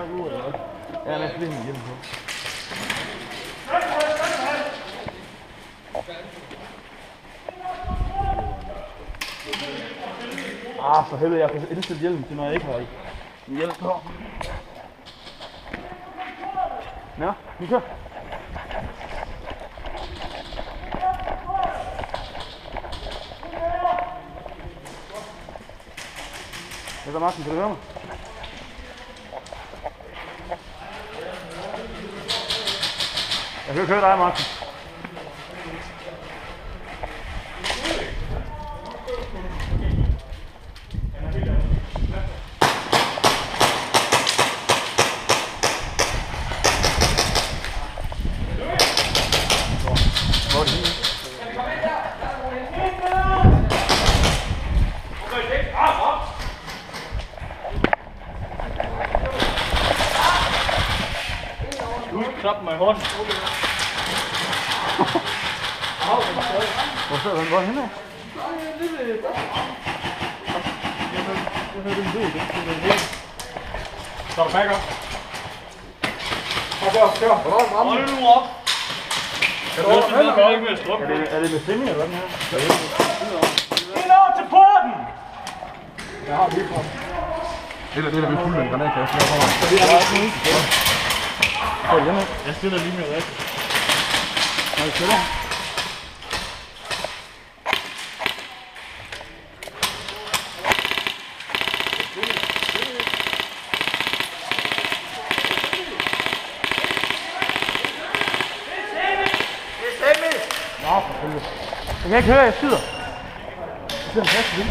trække ud, eller hvad? Ja, lad os lige hjem på. For helvede, jeg får indstillet hjelm til, når jeg ikke har en hjelm på. Nå, vi kører. Hvad så, Martin? Kan du høre mig? Jeg kan køre dig, Martin. Knap mig i hånden. Hvor sidder den godt henne? Jeg hørte en lyd, det er helt. Så er du back up. Kør. Hold nu op. Kan du ikke med at struppe? Er det med semi eller hvad den her? Ind over til porten! Jeg har lige fra. Det er vi fuldt med en granatkasse. Jeg stiller lige med rigtigt. Nej, stiller. Nå, for helvede. Jeg kan ikke høre, jeg skyder. Jeg sidder en plads til det.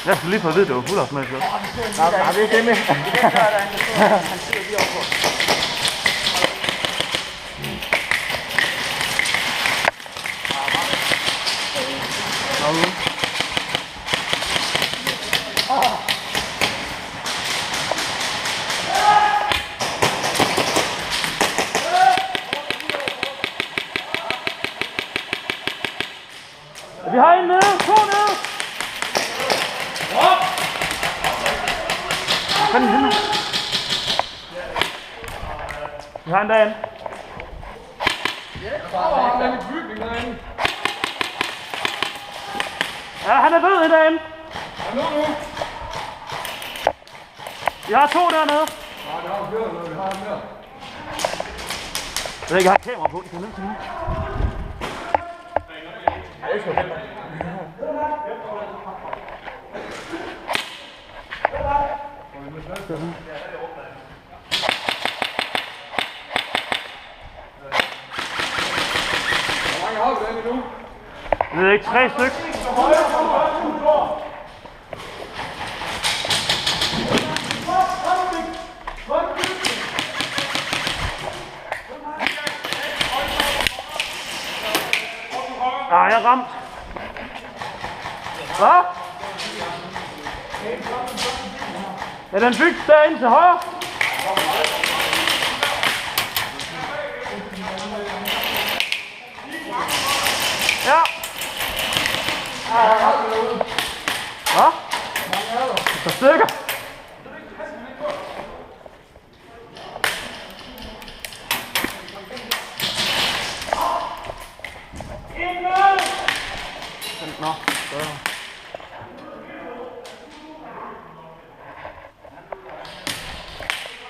Jeg skulle lige få at vide, at det var fuldafsmæssigt. Nej, det er ikke det med. Det gør der ikke. Han sidder lige overfor. Vi har en nede, to nede. Hvad er den henne? Vi har en derinde. Ja, han er død derinde. Vi har to dernede. Jeg ikke har et kamera på, det kan nødt til nu. Hvor mange har vi nu? Det er ikke 3 stykker. Jeg er ramt. Hvad? Er den bygget derinde til højre? Ja. Hvad? Et par stykker. Nå, så.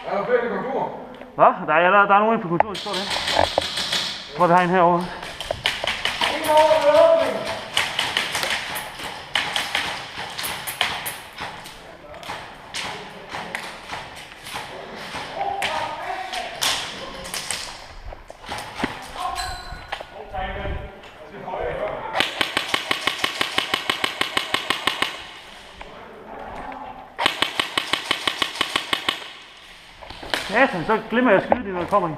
Er der flere på kontor? Hvad? Der er nogen på kontoret, står der. Jeg tror, vi har en herovre. Ingen over ved åbningen! Ja, så glemmer jeg at skyde det, når der kommer en.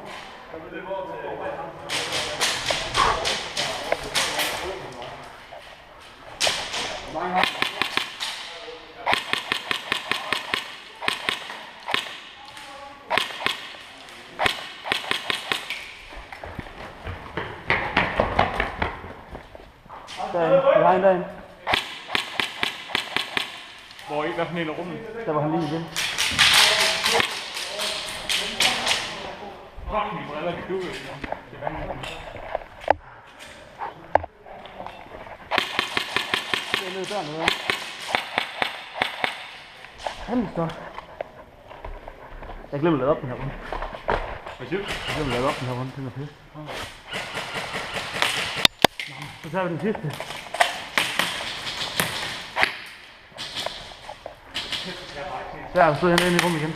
Derinde. Vi har en derinde. Hvor ikke hvad for en af rummene? Der var han lige igen. Fuck, mine briller kan dukke. Det er vanvittigt. Det er nede dernede. Han står. Jeg glemte at lade op den her runde. Hvad siger du? Jeg glemte at lade op den her runde. Den er pisse. Så tager vi den sidste. Så er vi stået hernede inde i rummet igen.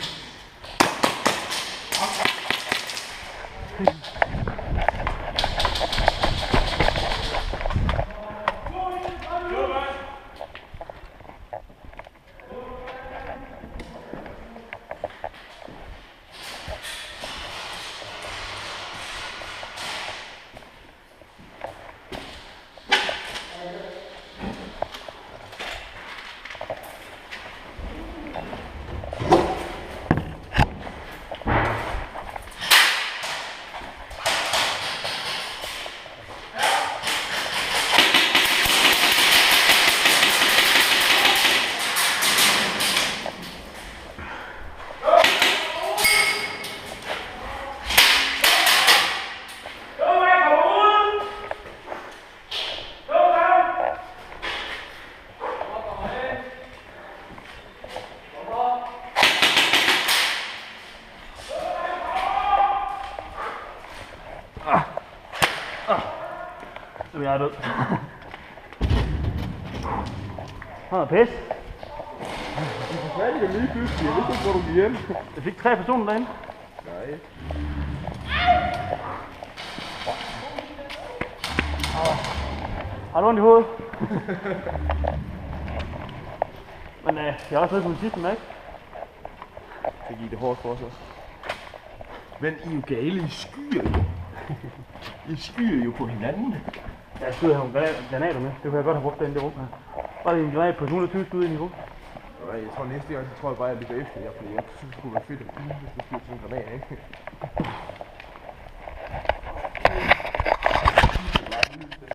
Så jeg er død. Han er pisse. Hvad er det lige pludselig? Jeg vidste ikke, hvor du gik hjem. Jeg fik 3 personer derinde. Nej. Har du ondt i hovedet? Men jeg er også nede på min sidste mærke. Så gik det hårdt for os også. Men I er jo gale, I skyer jo. I skyer jo på hinanden. Jeg skulle have nogle granater med. Det kunne jeg godt have brugt derinde i det rum her. Bare lige en granat på 120 skud ind i rum. Jeg tror næste gang, så tror jeg bare, at jeg bliver efter jer, fordi jeg synes, det kunne være fedt at hvis du skyder sådan en granat, ikke?